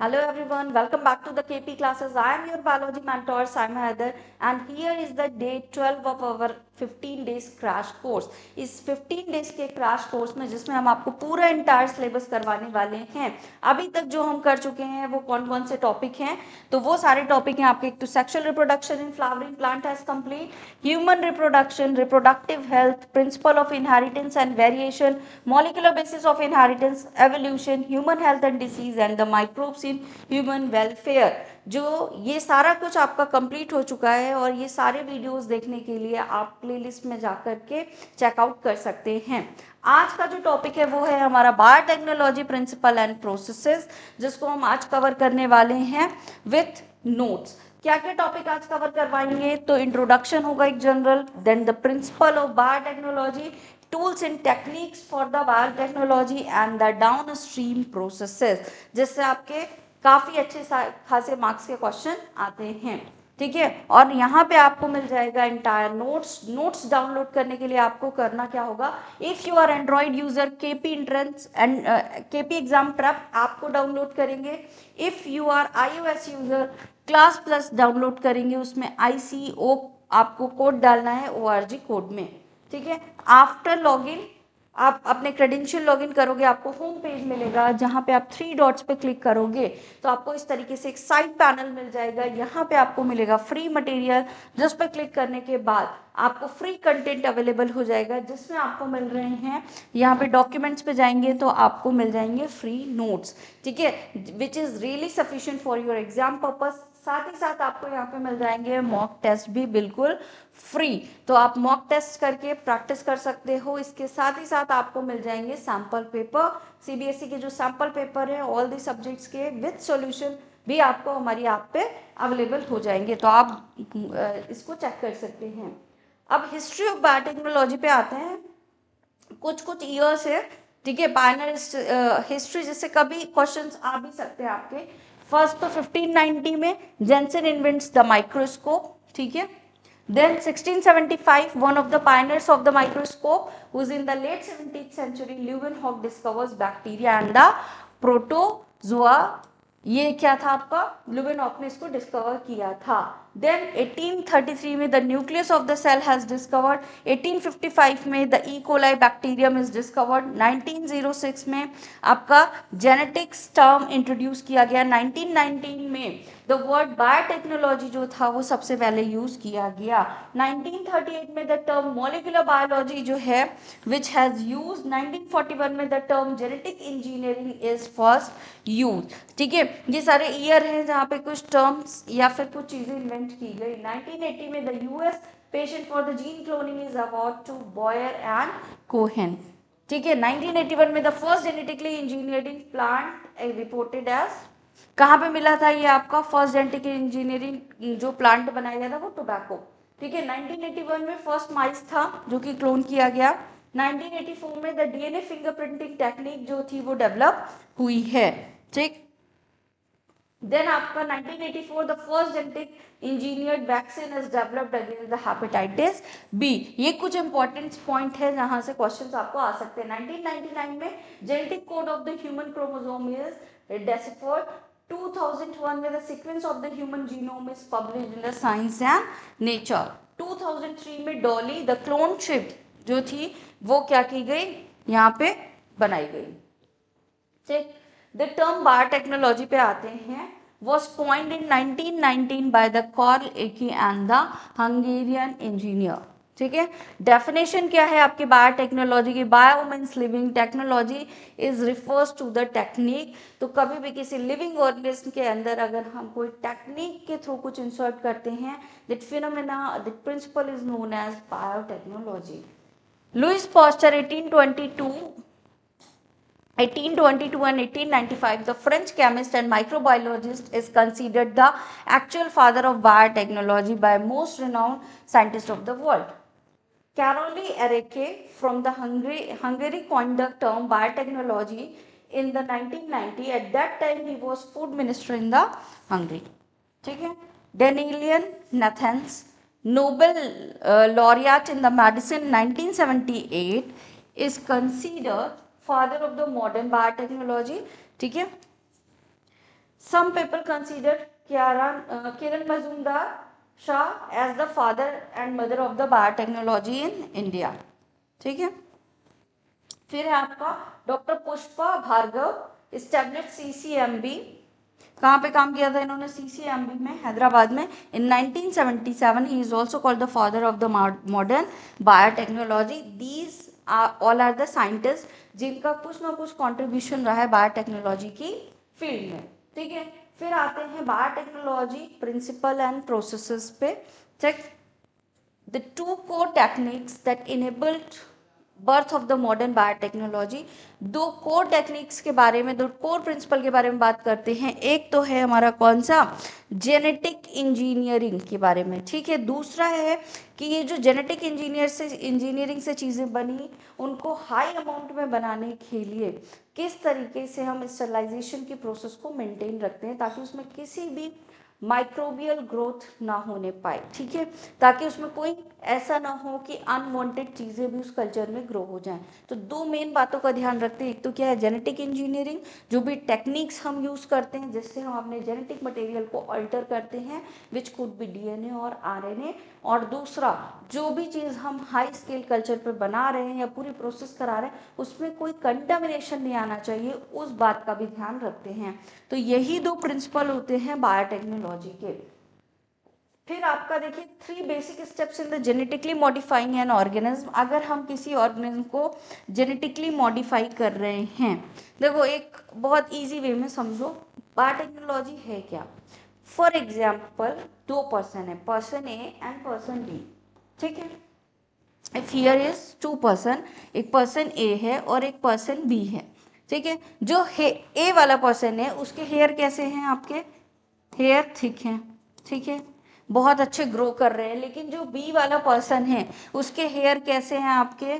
Hello everyone, welcome back to the KP classes. I am your biology mentor Simon Heather and here is the day 12 of our 15 days crash course. इस 15 days के crash course में जिसमें हम आपको पूरा entire syllabus करवाने वाले हैं, अभी तक जो हम कर चुके हैं वो कौन कौन से टॉपिक हैं, तो वो सारे टॉपिक हैं आपके। एक तो sexual reproduction in flowering plant has complete, human reproduction, reproductive health, principle of inheritance and variation, molecular basis of inheritance, evolution, human health and disease and the microbes in human welfare. जो ये सारा कुछ आपका complete हो चुका है और ये सारे वीडियोस देखने के लिए आप प्लेलिस्ट में जाकर के चेकआउट कर सकते हैं। आज का जो टॉपिक है वो है हमारा बायोटेक्नोलॉजी प्रिंसिपल एंड प्रोसेसेस, जिसको हम आज कवर करने वाले हैं विथ नोट्स। क्या क्या टॉपिक आज कवर करवाएंगे, तो इंट्रोडक्शन होगा एक general, then the principle of biotechnology, tools and techniques for the biotechnology and the downstream processes, जिससे आपके काफी अच्छे खासे मार्क्स के क्वेश्चन आते हैं। ठीक है, और यहाँ पे आपको मिल जाएगा इंटायर नोट्स डाउनलोड करने के लिए आपको करना क्या होगा, if you are android user KP entrance and KP exam prep आपको डाउनलोड करेंगे। If you are iOS user class plus download करेंगे, उसमें ICO आपको कोड डालना है ORG कोड में। ठीक है, आफ्टर लॉगिन आप अपने क्रेडेंशियल लॉगिन करोगे, आपको होम पेज मिलेगा जहां पे आप 3 डॉट्स पे क्लिक करोगे तो आपको इस तरीके से एक साइड पैनल मिल जाएगा। यहाँ पे आपको मिलेगा फ्री मटेरियल, जिस पे क्लिक करने के बाद आपको फ्री कंटेंट अवेलेबल हो जाएगा, जिसमें आपको मिल रहे हैं, यहाँ पे डॉक्यूमेंट्स पे जाएंगे तो आपको मिल जाएंगे फ्री नोट्स। ठीक है, which is really sufficient for your exam purpose. साथ ही साथ आपको यहाँ पे मिल जाएंगे मॉक टेस्ट भी बिल्कुल फ्री, तो आप मॉक टेस्ट करके प्रैक्टिस कर सकते हो। इसके साथ ही साथ आपको मिल जाएंगे सैम्पल पेपर, CBSE के जो सैम्पल पेपर है ऑल दी सब्जेक्ट्स के विथ सॉल्यूशन भी आपको हमारी ऐप पे अवेलेबल हो जाएंगे, तो आप इसको चेक कर सकते हैं। अब हिस्ट्री ऑफ बायोटेक्नोलॉजी पे आते हैं। कुछ कुछ ईयर्स है, ठीक है, पायनियर हिस्ट्री, जिससे कभी क्वेश्चंस आ भी सकते हैं आपके। फर्स्ट तो 1590 में जेंसन इन्वेंट्स द माइक्रोस्कोप, ठीक है। Then 1675, one of the pioneers of the microscope, who's in the late 17th century, Leeuwenhoek discovers bacteria and the protozoa। ये क्या था आपका, लुवेनॉक ने इसको डिस्कवर किया था। देन 1833 में the nucleus of the cell has discovered. 1855 में the E coli bacterium is discovered. 1906 में आपका जेनेटिक्स टर्म इंट्रोड्यूस किया गया। 1919 में द वर्ड बायोटेक्नोलॉजी जो था वो सबसे पहले यूज किया गया। 1938 में द टर्म मॉलिक्यूलर बायोलॉजी जो है विच हैज यूज। 1941 में the term genetic engineering is first use. ठीक है, ये सारे ईयर हैं जहाँ पे कुछ टर्म्स या फिर कुछ चीजें इन्वेंट की गई। 1980 में the US patent for the gene cloning is award to Boyer and Cohen. ठीक है, 1981 में the first genetically engineering plant reported as, कहाँ पे मिला था ये आपका फर्स्ट जेनेटिक इंजीनियरिंग जो प्लांट बनाया गया था वो टोबैको। ठीक है, 1981 में फर्स्ट माइस था जो कि क्लोन किया गया। 1984 में द DNA फिंगरप्रिंटिंग टेक्निक जो थी वो डेवलप हुई है। ठीक, देन आपका 1984 the first genetic engineered vaccine is developed against the hepatitis B. ये कुछ इंपॉर्टेंट पॉइंट है जहां से क्वेश्चंस आपको आ सकते हैं। 1999 में genetic code of the human chromosome is deciphered. 2001 में the sequence of the human genome is published in the science and nature. 2003 में डॉली द क्लोन शिप जो थी वो क्या की गई, यहाँ पे बनाई गई। ठीक, द टर्म बायोटेक्नोलॉजी पे आते हैं। was coined in 1919 by the Carl Icke and the Hungarian engineer। ठीक है, डेफिनेशन क्या है आपके बायोटेक्नोलॉजी की, bio means living, technology is refers to the technique. तो कभी भी किसी लिविंग ऑर्गेनिज्म के अंदर अगर हम कोई टेक्निक के थ्रू कुछ इंसर्ट करते हैं, that phenomena, that principle is known as biotechnology. Louis Pasteur 1822 and 1895, the French chemist and microbiologist is considered the actual father of biotechnology by most renowned scientists of the world. Karoli Erekke from the Hungary coined the term biotechnology in the 1990. At that time, he was food minister in the Hungary. ठीक है, Danielian Nathans, Nobel laureate in the medicine 1978, is considered father of the modern biotechnology. ठीक है, Some people consider Kiran Mazumdar-Shah as the father and mother of the biotechnology in India. ठीक है, फिर है आपका doctor Pushpa Bhargava, establish CCMB। कहाँ पे काम किया था इन्होंने? CCMB में, हैदराबाद में, in 1977। He is also called the father of the modern biotechnology. These all are the scientist जिनका कुछ ना कुछ कॉन्ट्रीब्यूशन रहा है बायोटेक्नोलॉजी की फील्ड में। ठीक है, फिर आते हैं बायोटेक्नोलॉजी प्रिंसिपल एंड प्रोसेसेस पे। Check the two core techniques that enabled birth of the modern biotechnology. दो कोर टेक्निक्स के बारे में, दो कोर प्रिंसिपल के बारे में बात करते हैं। एक तो है हमारा कौन सा? जेनेटिक इंजीनियरिंग के बारे में। ठीक है, दूसरा है कि ये जो जेनेटिक इंजीनियरिंग से चीज़ें बनी, उनको हाई अमाउंट में बनाने के लिए किस तरीके से हम स्टरलाइजेशन की प्रोसेस को मेंटेन रखते हैं ताकि उसमें किसी भी माइक्रोबियल ग्रोथ ना होने पाए। ठीक है, ताकि उसमें कोई ऐसा ना हो कि अनवांटेड चीज़ें भी उस कल्चर में ग्रो हो जाएं। तो दो मेन बातों का ध्यान रखते हैं। एक तो क्या है? जेनेटिक इंजीनियरिंग, जो भी टेक्निक्स हम यूज़ करते हैं जिससे हम अपने जेनेटिक मटेरियल को अल्टर करते हैं, विच कुड बी DNA और RNA। और दूसरा, जो भी चीज़ हम हाई स्केल कल्चर पर बना रहे हैं या पूरी प्रोसेस करा रहे हैं, उसमें कोई कंटामिनेशन नहीं आना चाहिए, उस बात का भी ध्यान रखते हैं। तो यही दो प्रिंसिपल होते हैं बायोटेक्नोलॉजी के। फिर आपका देखिए 3 basic steps in the genetically modifying an organism. अगर हम किसी ऑर्गेनिज्म को जेनेटिकली मॉडिफाई कर रहे हैं, देखो एक बहुत इजी वे में समझो बायोटेक्नोलॉजी है क्या। फॉर एग्जाम्पल, दो पर्सन है, person A and person B. ठीक है, if here is two person, एक पर्सन ए है और एक पर्सन बी है। ठीक है, जो ए वाला पर्सन है उसके हेयर कैसे हैं? आपके हेयर थिक हैं। ठीक है, बहुत अच्छे ग्रो कर रहे हैं। लेकिन जो बी वाला पर्सन है उसके हेयर कैसे हैं? आपके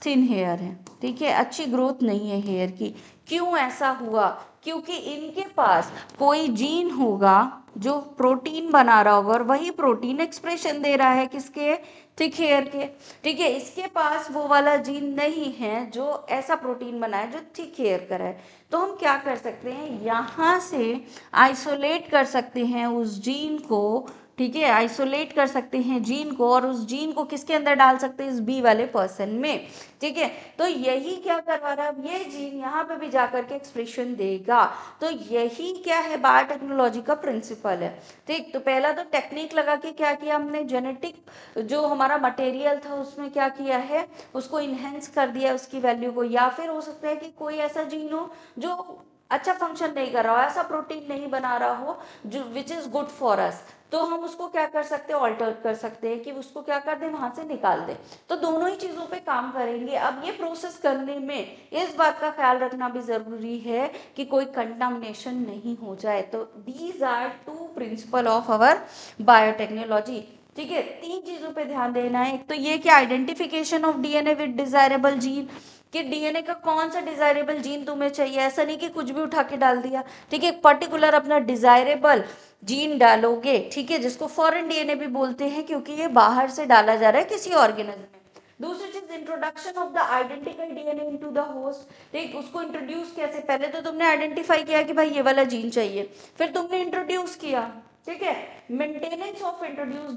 थिन हेयर हैं। ठीक है, अच्छी ग्रोथ नहीं है हेयर की। क्यों ऐसा हुआ? क्योंकि इनके पास कोई जीन होगा जो प्रोटीन बना रहा होगा और वही प्रोटीन एक्सप्रेशन दे रहा है किसके? थिक हेयर के। ठीक है, इसके पास वो वाला जीन नहीं है जो ऐसा प्रोटीन बनाए जो थिक हेयर का है। तो हम क्या कर सकते हैं? यहाँ से आइसोलेट कर सकते हैं उस जीन को। ठीक है, आइसोलेट कर सकते हैं जीन को और उस जीन को किसके अंदर डाल सकते हैं? इस बी वाले पर्सन में। ठीक है, तो यही क्या करवा रहा है? अब ये जीन यहाँ पे भी जाकर के एक्सप्रेशन देगा। तो यही क्या है? बायोटेक्नोलॉजी का प्रिंसिपल है। ठीक, तो पहला तो टेक्निक लगा के क्या किया हमने? जेनेटिक जो हमारा मटेरियल था उसमें क्या किया है? उसको इन्हेंस कर दिया उसकी वैल्यू को। या फिर हो सकता है कि कोई ऐसा जीन हो जो अच्छा फंक्शन नहीं कर रहा हो, ऐसा प्रोटीन नहीं बना रहा हो जो which is good for us, तो हम उसको क्या कर सकते हैं? ऑल्टर कर सकते हैं कि उसको क्या कर दें? वहां से निकाल दें। तो दोनों ही चीजों पे काम करेंगे। अब ये प्रोसेस करने में इस बात का ख्याल रखना भी जरूरी है कि कोई कंटामिनेशन नहीं हो जाए। तो these are two principle of our biotechnology. ठीक है, 3 चीजों पे ध्यान देना है। एक तो ये कि identification of DNA with desirable gene, कि DNA का कौन सा डिजायरेबल जीन तुम्हें चाहिए। ऐसा नहीं कि कुछ भी उठा के डाल दिया। ठीक है, पर्टिकुलर अपना डिजायरेबल जीन डालोगे। ठीक है, जिसको फॉरेन DNA भी बोलते हैं क्योंकि ये बाहर से डाला जा रहा है किसी ऑर्गेनिज्म में। दूसरी चीज, introduction of the identical DNA into the host. ठीक, उसको इंट्रोड्यूस कैसे? पहले तो तुमने आइडेंटिफाई किया कि भाई ये वाला जीन चाहिए, फिर तुमने इंट्रोड्यूस किया। ठीक है, maintenance of introduce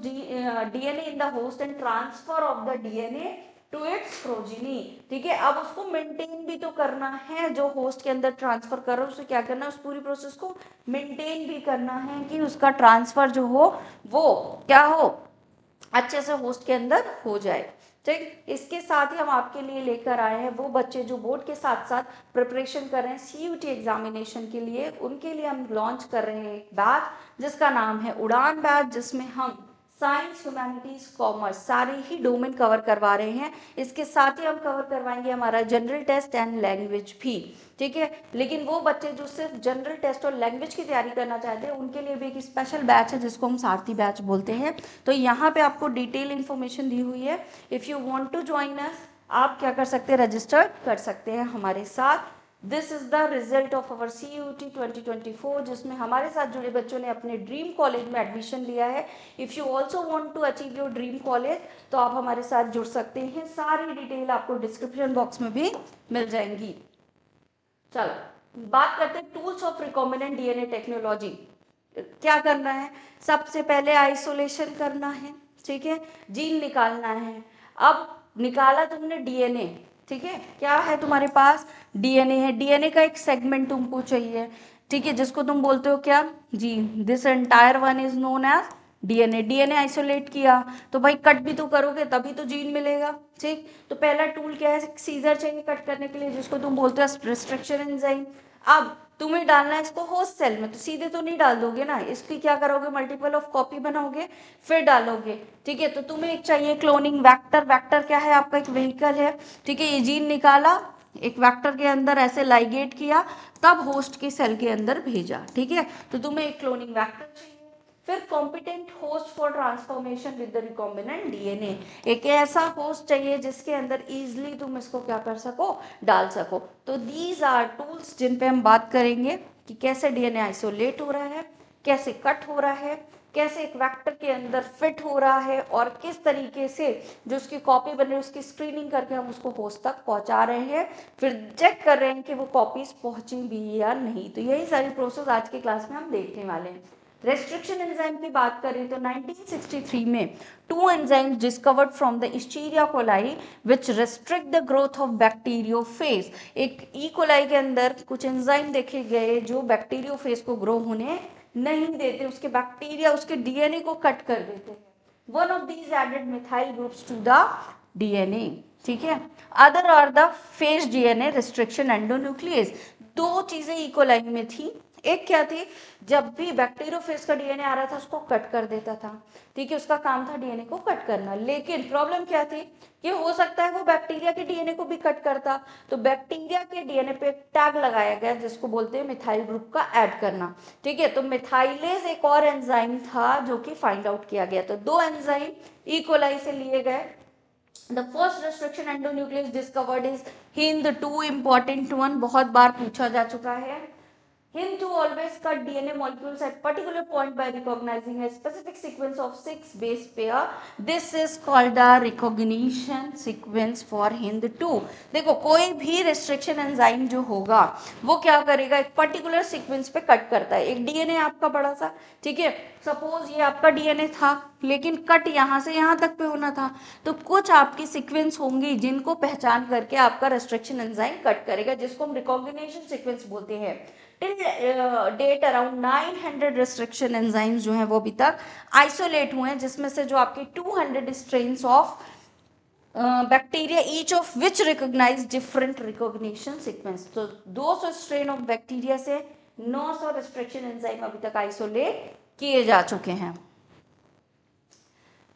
DNA in the host and transfer of the DNA to its progeny. ठीक है, अब उसको मेंटेन भी तो करना है, जो होस्ट के अंदर ट्रांसफर कर रहा है उसे क्या करना है? उस पूरी प्रोसेस को मेंटेन भी करना है कि उसका ट्रांसफर जो हो वो क्या हो? अच्छे से होस्ट के अंदर हो जाए। ठीक, इसके साथ ही हम आपके लिए लेकर आए हैं वो बच्चे जो बोर्ड के साथ साथ प्रिपरेशन कर रहे हैं CUT एग्जामिनेशन के लिए। उनके लिए हम लॉन्च कर रहे हैं एक बैच जिसका नाम है उड़ान बैच, जिसमें हम साइंस, ह्यूमैनिटीज, कॉमर्स सारे ही डोमेन कवर करवा रहे हैं। इसके साथ ही हम कवर करवाएंगे हमारा जनरल टेस्ट एंड लैंग्वेज भी। ठीक है, लेकिन वो बच्चे जो सिर्फ जनरल टेस्ट और लैंग्वेज की तैयारी करना चाहते हैं उनके लिए भी एक स्पेशल बैच है जिसको हम सारथी बैच बोलते हैं। तो यहाँ पे आपको डिटेल इन्फॉर्मेशन दी हुई है। If you want to join us, आप क्या कर सकते हैं? रजिस्टर कर सकते हैं हमारे साथ। This is the result of our CUT 2024, जिसमें हमारे साथ जुड़े बच्चों ने अपने ड्रीम कॉलेज में एडमिशन लिया है। If you also want to achieve your dream college तो आप हमारे साथ जुड़ सकते हैं। सारी डिटेल आपको डिस्क्रिप्शन बॉक्स में भी मिल जाएंगी। चलो, बात करते हैं tools of recombinant DNA technology. क्या करना है, सबसे पहले आइसोलेशन करना है, ठीक है, जीन निकालना है। अब निकाला तुमने डीएनए, ठीक है, क्या है तुम्हारे पास, डीएनए है, डीएनए का एक सेगमेंट तुमको चाहिए, ठीक है, जिसको तुम बोलते हो क्या, gene, this entire one is known as DNA. DNA isolate किया तो भाई कट भी तो करोगे तभी तो जीन मिलेगा, ठीक। तो पहला टूल क्या है, सीजर चाहिए कट करने के लिए, जिसको तुम बोलते हो रिस्ट्रिक्शन एंजाइम। अब तुम्हें डालना है इसको होस्ट सेल में, तो सीधे तो नहीं डाल दोगे ना, इसकी क्या करोगे, मल्टीपल ऑफ कॉपी बनाओगे फिर डालोगे, ठीक है। तो तुम्हें एक चाहिए क्लोनिंग वेक्टर। वेक्टर क्या है, आपका एक व्हीकल है, ठीक है। ये जीन निकाला, एक वेक्टर के अंदर ऐसे लाइगेट किया, तब होस्ट के सेल के अंदर भेजा, ठीक है। तो तुम्हें एक क्लोनिंग वेक्टर चाहिए। फिर competent host for transformation with the recombinant DNA, एक ऐसा होस्ट चाहिए जिसके अंदर इजीली तुम इसको क्या कर सको, डाल सको। तो दीज आर टूल्स जिन पे हम बात करेंगे कि कैसे डीएनए आइसोलेट हो रहा है, कैसे कट हो रहा है, कैसे एक वेक्टर के अंदर फिट हो रहा है, और किस तरीके से जो उसकी कॉपी बन रही है उसकी स्क्रीनिंग करके हम उसको होस्ट तक पहुंचा रहे हैं, फिर चेक कर रहे हैं कि वो कॉपीज पहुंची भी या नहीं। तो यही सारी प्रोसेस आज की क्लास में हम देखने वाले हैं। रेस्ट्रिक्शन एंजाइम की बात करें तो 1963 में two enzymes discovered from the Escherichia coli which restrict the growth of bacteriophage. एक ई कोलाई के अंदर कुछ एंजाइम देखे गए जो बैक्टीरियोफेज को ग्रो होने नहीं देते, उसके बैक्टीरिया उसके डीएनए को कट कर देते हैं। One of these added methyl groups to the DNA, ठीक है। Other are the phage DNA restriction endonuclease. दो चीजें ई कोलाई में थी, एक क्या थी, जब भी बैक्टीरियोफेज का डीएनए आ रहा था उसको कट कर देता था, ठीक है, उसका काम था डीएनए को कट करना। लेकिन प्रॉब्लम क्या थी कि हो सकता है वो बैक्टीरिया के डीएनए को भी कट करता, तो बैक्टीरिया के डीएनए पे एक टैग लगाया गया जिसको बोलते हैं मिथाइल ग्रुप का ऐड करना, ठीक है। तो मिथाइलेज एक और एंजाइम था जो कि फाइंड आउट किया गया। तो दो एंजाइम ई कोलाई से लिए गए। The first restriction endonuclease discovered is HIND2, important one, बहुत बार पूछा जा चुका है। HIND2 always cut DNA molecules at particular point by recognizing a specific sequence of 6 base pair. This is called the recognition sequence for HIND2। देखो कोई भी restriction enzyme जो होगा वो क्या करेगा, एक particular sequence पे कट करता है। एक DNA आपका बड़ा सा, ठीक है, सपोज ये आपका डीएनए था लेकिन कट यहाँ से यहाँ तक पे होना था, तो कुछ आपकी सीक्वेंस होंगी जिनको पहचान करके आपका रेस्ट्रिक्शन एंजाइम कट करेगा, जिसको हम रिकॉग्निशन सीक्वेंस बोलते हैं। Till date around 900 restriction enzymes जो हैं वो अभी तक आइसोलेट हुए हैं, जिसमें से जो आपकी 200 strains of bacteria each of which recognize different recognition sequence. तो 200 स्ट्रेन ऑफ बैक्टीरिया से 900 रेस्ट्रिक्शन एंजाइम अभी तक आइसोलेट किए जा चुके हैं।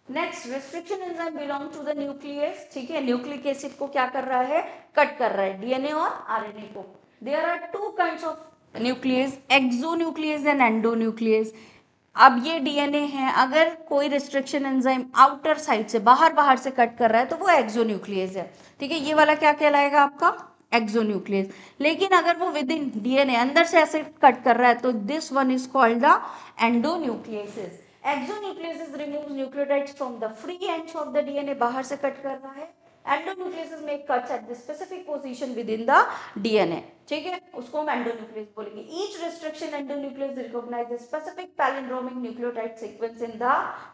Next, restriction enzyme belong to the nuclease, ठीक है, न्यूक्लिक एसिड को क्या कर रहा है, कट कर रहा है, डीएनए और आरएनए को। There are two kinds of nuclease, exonuclease and endonuclease. अब ये डीएनए है, अगर कोई रिस्ट्रिक्शन एंजाइम आउटर साइड से बाहर से कट कर रहा है तो वो एक्सोन्यूक्लियस है, ठीक है, ये वाला क्या कहलाएगा आपका, एक्सोन्यूक्लियस। लेकिन अगर वो विद इन डीएनए अंदर से ऐसे कट कर रहा है तो this one is called the endonuclease. Exonuclease removes nucleotides from the free ends of the DNA, बाहर से कट कर रहा है। Endonuclease make cuts at the specific position within the DNA, ठीक है, उसको हम एंडोन्यूक्लियस बोलेंगे। Each restriction endonuclease recognize specific palindromic nucleotide sequence in the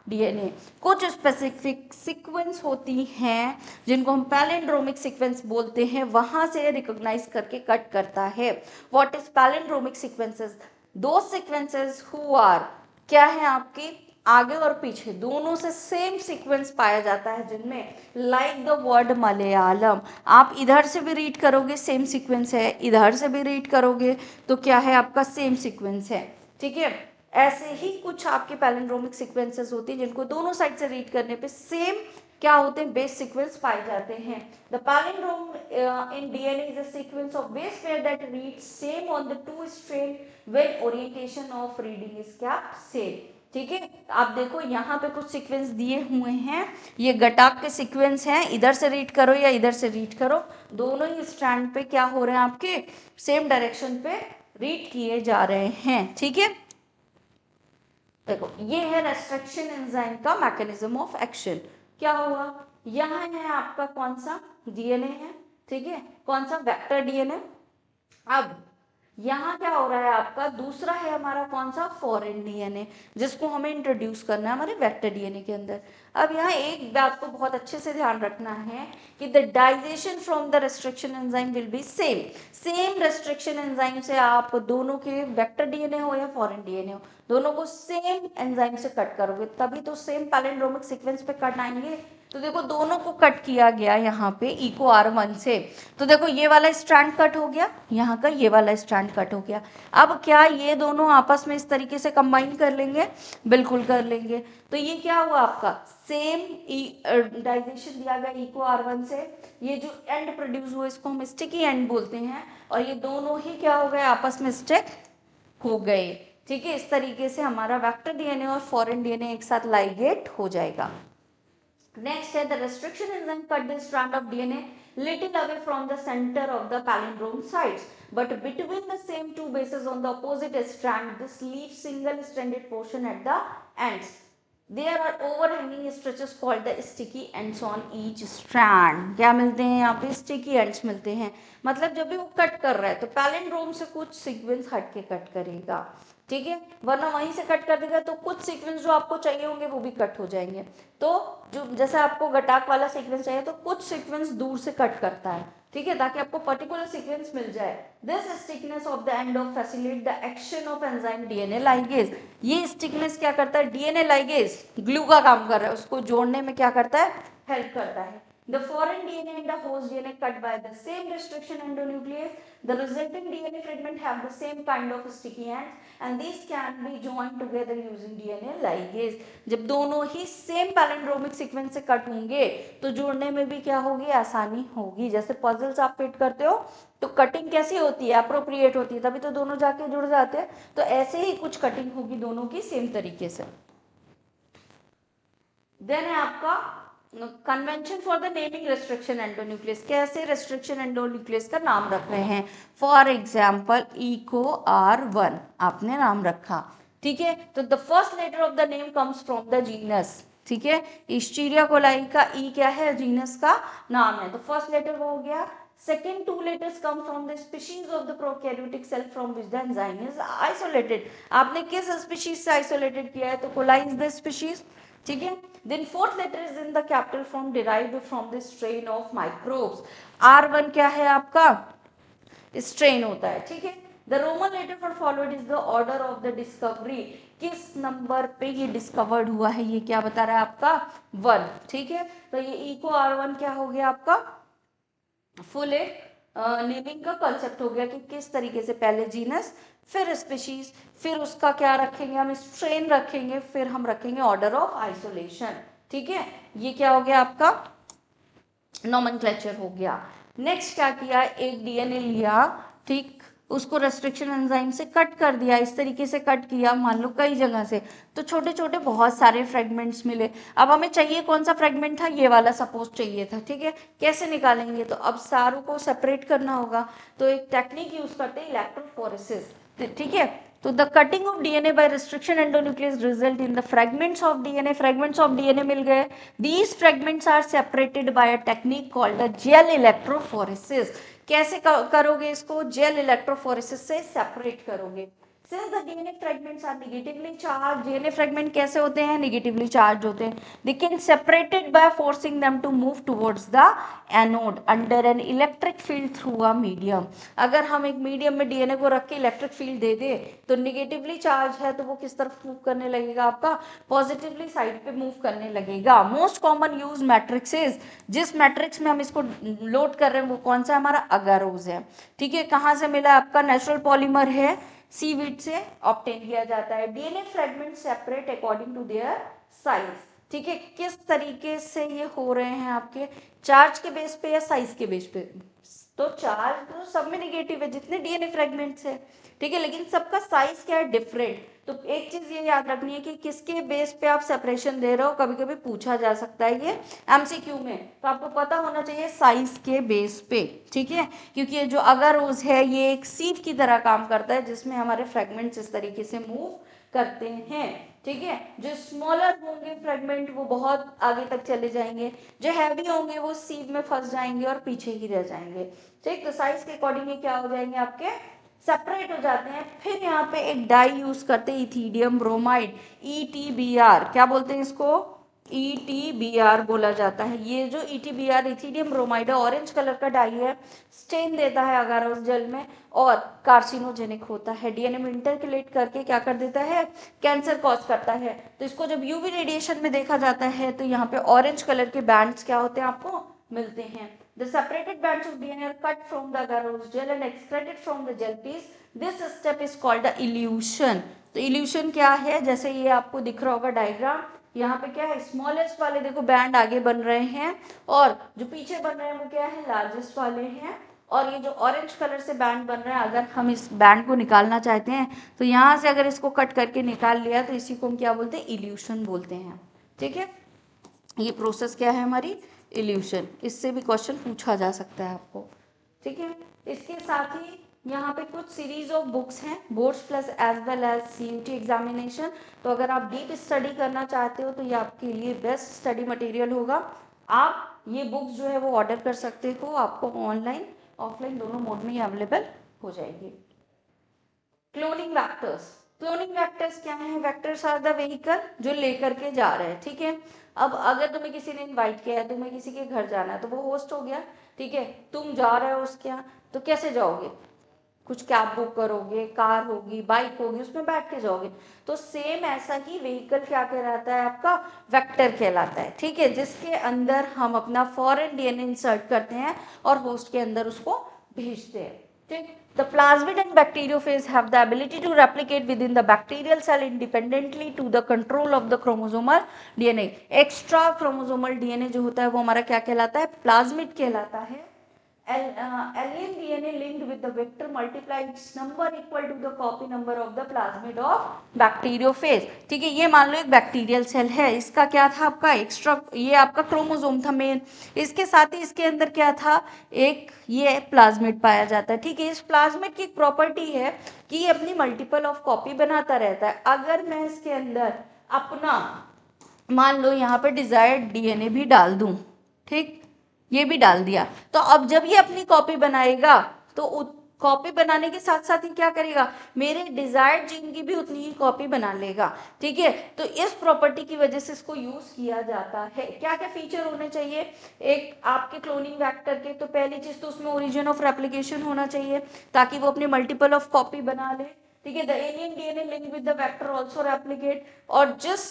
DNA. कुछ स्पेसिफिक सीक्वेंस होती हैं जिनको हम पैलिंड्रोमिक सीक्वेंस बोलते हैं, वहां से रिकॉग्नाइज करके कट करता है। व्हाट इज पैलिंड्रोमिक सीक्वेंसेस, दो सीक्वेंसेस हु आर, क्या है आपकी, आगे और पीछे दोनों से सेम सीक्वेंस पाया जाता है, जिनमें लाइक द वर्ड मलयालम, आप इधर से भी रीड करोगे सेम सीक्वेंस है, इधर से भी रीड करोगे तो क्या है आपका सेम सीक्वेंस है, ठीक है। ऐसे ही कुछ आपके पैलिंड्रोमिक सीक्वेंसेस होती हैं जिनको दोनों साइड से रीड करने पे सेम क्या होते हैं, बेस सीक्वेंस पाए जाते हैं। The palindrome in DNA is a sequence of base pair that reads same on the two strand when orientation of reading is क्या सेम, ठीक है। आप देखो यहाँ पे कुछ सीक्वेंस दिए हुए हैं, ये गटाक के सीक्वेंस हैं, इधर से रीड करो या इधर से रीड करो, दोनों ही स्ट्रैंड पे क्या हो रहे हैं, आपके सेम डायरेक्शन पे रीड किए जा रहे हैं, ठीक है। देखो ये है रेस्ट्रिक्शन एंजाइम का मैकेनिज्म ऑफ एक्शन। क्या हुआ, यहाँ है आपका कौन सा, डीएनए है, ठीक है, कौन सा, वेक्टर डीएनए। अब यहाँ क्या हो रहा है आपका, दूसरा है हमारा कौन सा, फॉरेन डीएनए, जिसको हमें इंट्रोड्यूस करना है हमारे वेक्टर डीएनए के अंदर। अब यहाँ एक बात को बहुत अच्छे से ध्यान रखना है कि the digestion from the restriction enzyme will be same. Same restriction enzyme से आप दोनों के वेक्टर डीएनए हो या फॉरेन डीएनए हो, दोनों को सेम एंजाइम से कट करोगे, तभी तो सेम पैलिंड्रोमिक सीक्वेंस पे कट आएंगे। तो देखो दोनों को कट किया गया यहाँ पे इको R1 से, तो देखो ये वाला स्ट्रैंड कट हो गया, यहाँ का ये वाला स्ट्रैंड कट हो गया। अब क्या ये दोनों आपस में इस तरीके से कंबाइन कर लेंगे, बिल्कुल कर लेंगे। तो ये क्या हुआ आपका, सेम डाइजेशन दिया गया इको R1 से, ये जो एंड प्रोड्यूस हुआ इसको हम स्टिकी एंड बोलते हैं, और ये दोनों ही क्या हो गए, आपस में स्टिक हो गए। ठीक है, इस तरीके से हमारा वेक्टर डीएनए और फॉरेन डीएनए एक साथ लाइगेट हो जाएगा। Next है the restriction enzyme cut the strand of DNA little away from the center of the palindrome sites, but between the same two bases on the opposite strand, this leaves single stranded portion at the ends. There are overhanging stretches called the sticky ends on each strand. क्या मिलते हैं यहाँ पे, sticky ends मिलते हैं। मतलब जब भी वो कट कर रहा है तो पैलिंड्रोम से कुछ सीक्वेंस हट के कट करेगा, ठीक है, वरना वहीं से कट कर देगा तो कुछ सीक्वेंस जो आपको चाहिए होंगे वो भी कट हो जाएंगे। तो जो जैसे आपको गटाक वाला सीक्वेंस चाहिए तो कुछ सीक्वेंस दूर से कट करता है, ठीक है, ताकि आपको पर्टिकुलर सीक्वेंस मिल जाए। This stickiness of the end of facilitate the action of enzyme DNA ligase. ये स्टिकनेस क्या करता है, डीएनए लाइगेज ग्लू का काम कर रहा है, उसको जोड़ने में क्या करता है, हेल्प करता है। The foreign DNA and the host DNA cut by the same restriction endonuclease. The resulting DNA fragment have the same kind of sticky ends and these can be joined together using DNA ligase. जब दोनों ही same palindromic sequence से cut होंगे तो जोड़ने में भी क्या होगी, आसानी होगी। जैसे पजल्स आप फिट करते हो तो कटिंग कैसी होती है, अप्रोप्रिएट होती है, तभी तो दोनों जाके जुड़ जाते हैं। तो ऐसे ही कुछ कटिंग होगी दोनों की सेम तरीके से। देन है आपका convention for the naming restriction endonuclease, कैसे रेस्ट्रिक्शन एंडोन्यूक्लियस का नाम रख रहे हैं। फॉर एग्जाम्पल इको R1 आपने नाम रखा, ठीक है, तो the first letter of the name comes from the genus, ठीक है, इस्टीरिया कोलाई का ई क्या है, जीनस का नाम है, तो फर्स्ट लेटर वो हो गया। Second two letters come from the species of the prokaryotic cell from which the enzyme is isolated. आपने किस species से isolated किया है, तो कोलाई is the species, ठीक है। Then fourth letter is in the capital form derived from the strain of microbes. R1 क्या है आपका, strain होता है, ठीक है। The Roman letter for followed is the order of the discovery. किस नंबर पे ये डिस्कवर्ड हुआ है, ये क्या बता रहा है आपका, 1, ठीक है। तो ये इको R1 क्या हो गया आपका, फुल एक नेमिंग का कॉन्सेप्ट हो गया कि किस तरीके से पहले जीनस फिर स्पीशीज, फिर उसका क्या रखेंगे हम, स्ट्रेन रखेंगे, फिर हम रखेंगे ऑर्डर ऑफ आइसोलेशन, ठीक है। ये क्या हो गया आपका, नोमेनक्लेचर हो गया। नेक्स्ट क्या किया, एक डीएनए लिया, ठीक, उसको रेस्ट्रिक्शन एंजाइम से कट कर दिया, इस तरीके से कट किया, मान लो कई जगह से, तो छोटे छोटे बहुत सारे फ्रेगमेंट्स मिले। अब हमें चाहिए कौन सा फ्रेगमेंट था, ये वाला सपोज चाहिए था, ठीक है, कैसे निकालेंगे, तो अब सारों को सेपरेट करना होगा, तो एक टेक्निक यूज करते हैं इलेक्ट्रोफोरेसिस, ठीक है। तो the cutting of DNA by restriction endonuclease result in the fragments of DNA, fragments of DNA मिल गए। These fragments are separated by a technique called the gel electrophoresis. कैसे करोगे इसको, जेल इलेक्ट्रोफोरेसिस से सेपरेट करोगे। Since the DNA fragments are negatively charged, DNA fragment कैसे होते हैं, negatively charged होते हैं, they can separated by forcing them to move towards the anode under an electric field through a medium. अगर हम एक मीडियम में डीएनए को रख के इलेक्ट्रिक फील्ड दे दे तो निगेटिवली चार्ज है तो वो किस तरफ मूव करने लगेगा, आपका पॉजिटिवली साइड पे मूव करने लगेगा। मोस्ट कॉमन यूज मैट्रिक्सेस, जिस मैट्रिक्स में हम इसको लोड कर रहे हैं वो कौन सा हमारा, अगारोज है, ठीक है। कहाँ से मिला, आपका नेचुरल पॉलीमर है, सीवीड से ऑब्टेन किया जाता है। DNA fragment separate according to their size, ठीक है, किस तरीके से ये हो रहे हैं आपके, चार्ज के बेस पे या साइज के बेस पे, तो चार्ज तो सब में निगेटिव है जितने डीएनए फ्रेगमेंट्स है, ठीक है, लेकिन सबका साइज क्या है, डिफरेंट। तो एक चीज ये याद रखनी है कि किसके बेस पे आप सेपरेशन दे रहे हो, कभी कभी पूछा जा सकता है ये एमसीक्यू में, तो आपको पता होना चाहिए साइज के बेस पे, ठीक है, क्योंकि ये जो अगारोज है ये एक सीव की तरह काम करता है जिसमें हमारे फ्रेगमेंट्स इस तरीके से मूव करते हैं, ठीक है। जो स्मॉलर होंगे फ्रेगमेंट वो बहुत आगे तक चले जाएंगे, जो हैवी होंगे वो सीव में फंस जाएंगे और पीछे ही रह जाएंगे, ठीक। तो साइज के अकॉर्डिंग क्या हो जाएंगे आपके सेपरेट हो जाते हैं, फिर यहाँ पे एक डाई यूज करते हैं इथिडियम ब्रोमाइड, ETBr, क्या बोलते हैं इसको, ETBr बोला जाता है। ये जो ETBr इथिडियम ब्रोमाइड है, ऑरेंज कलर का डाई है, स्टेन देता है अगारोस जल में और कार्सिनोजेनिक होता है, डीएनए में इंटरकलेट करके क्या कर देता है, कैंसर कॉज करता है। तो इसको जब यूवी रेडिएशन में देखा जाता है तो यहाँ पे ऑरेंज कलर के बैंड्स क्या होते हैं, आपको मिलते हैं। The separated bands of DNA are cut from the agarose gel and excreted from the gel piece. This step is called the elution. तो इल्यूशन क्या है, जैसे ये आपको दिख रहा होगा डायग्राम, यहाँ पे क्या है, स्मॉलेस्ट वाले देखो बैंड आगे बन रहे हैं और जो पीछे बन रहे हैं वो क्या है, लार्जेस्ट वाले हैं। और ये जो ऑरेंज कलर से बैंड बन रहा है, अगर हम इस बैंड को निकालना चाहते हैं तो यहाँ से अगर इसको कट करके निकाल लिया तो इसी को हम क्या बोलते हैं, इल्यूशन बोलते हैं। ठीक है, ये प्रोसेस क्या है हमारी, इल्यूशन। इससे भी क्वेश्चन पूछा जा सकता है आपको। ठीक है, इसके साथ ही यहाँ पे कुछ सीरीज ऑफ बुक्स हैं, boards plus as well as CUT examination. तो अगर आप डीप स्टडी करना चाहते हो तो ये आपके लिए बेस्ट स्टडी मटेरियल होगा। आप ये बुक्स जो है वो ऑर्डर कर सकते हो, आपको ऑनलाइन ऑफलाइन दोनों मोड में ये अवेलेबल हो जाएगी। क्लोनिंग वैक्टर्स, क्लोनिंग वैक्टर्स क्या है, वैक्टर्स आर द व्हीकल जो लेकर के जा रहे हैं। ठीक है, अब अगर तुम्हें किसी ने इनवाइट किया है, तुम्हें किसी के घर जाना है तो वो होस्ट हो गया। ठीक है, तुम जा रहे हो उसके यहाँ, तो कैसे जाओगे, कुछ कैब बुक करोगे, कार होगी, बाइक होगी, उसमें बैठ के जाओगे। तो सेम ऐसा ही व्हीकल क्या कहलाता है, आपका वेक्टर कहलाता है। ठीक है, जिसके अंदर हम अपना फॉरेन डीएनए इंसर्ट करते हैं और होस्ट के अंदर उसको भेजते हैं। ठीक, the plasmid and bacteriophage have the ability to replicate within the bacterial cell independently to the control of the chromosomal DNA। Extra chromosomal DNA जो होता है वो हमारा क्या कहलाता है, प्लाज्मिड कहलाता है। alien DNA linked with the vector multiply its number equal to the copy number of the plasmid of bacteriophage। ठीक है, ये मान लो एक बैक्टीरियल सेल है, इसका क्या था, आपका एक्स्ट्रा, ये आपका क्रोमोसोम था मेन, इसके साथ ही इसके अंदर क्या था, एक ये प्लाज्मिड पाया जाता है। ठीक है, इस प्लाज्मिड की एक प्रॉपर्टी है कि ये अपनी मल्टीपल ऑफ कॉपी बनाता रहता है। अगर मैं इसके अंदर अपना मान लो यहाँ पे डिजायर्ड डीएनए भी डाल दूं, ठीक, ये भी डाल दिया, तो अब जब ये अपनी कॉपी बनाएगा तो कॉपी बनाने के साथ साथ ही क्या करेगा, मेरे डिजायर्ड जीन की भी उतनी ही कॉपी बना लेगा। ठीक है, तो इस प्रॉपर्टी की वजह से इसको यूज किया जाता है। क्या क्या फीचर होने चाहिए एक आपके क्लोनिंग वेक्टर के, तो पहली चीज तो उसमें ओरिजिन ऑफ रेप्लिकेशन होना चाहिए ताकि वो अपने मल्टीपल ऑफ कॉपी बना ले। ठीक है, the alien DNA link with the vector also replicate, और जिस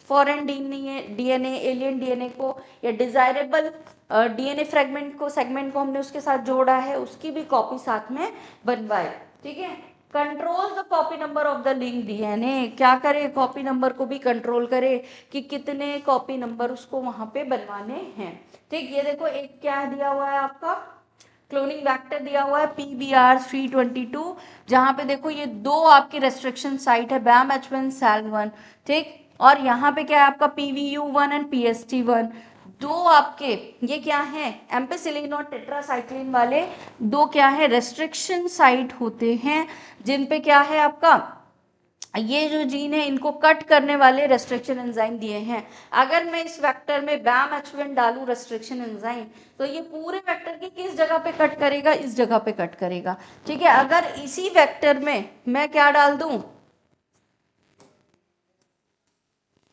फॉरेन डीएनए एलियन डीएनए को या डिजायरेबल डीएनए फ्रेगमेंट को, सेगमेंट को हमने उसके साथ जोड़ा है, उसकी भी कॉपी साथ में बनवाए। ठीक है, control the copy number of the link DNA, क्या करे, कॉपी नंबर को भी कंट्रोल करे कि कितने कॉपी नंबर उसको वहां पे बनवाने हैं। ठीक, ये देखो एक क्या दिया हुआ है आपका, क्लोनिंग वेक्टर दिया हुआ है PBR322, जहां पे देखो ये दो आपकी रेस्ट्रिक्शन साइट है, BAMH1 SAL1। ठीक, और यहाँ पे क्या है आपका PVU1 एंड PST1, दो आपके ये क्या है, एम्पेसिलिन और टेट्रासाइक्लिन वाले दो क्या है, रेस्ट्रिक्शन साइट होते हैं, जिन पे क्या है आपका ये जो जीन है इनको कट करने वाले रेस्ट्रिक्शन एंजाइम दिए हैं। अगर मैं इस वेक्टर में BAMH1 डालूं रेस्ट्रिक्शन एंजाइम, तो ये पूरे वेक्टर की किस जगह पे कट करेगा, इस जगह पे कट करेगा। ठीक है, अगर इसी वेक्टर में मैं क्या डाल दूं,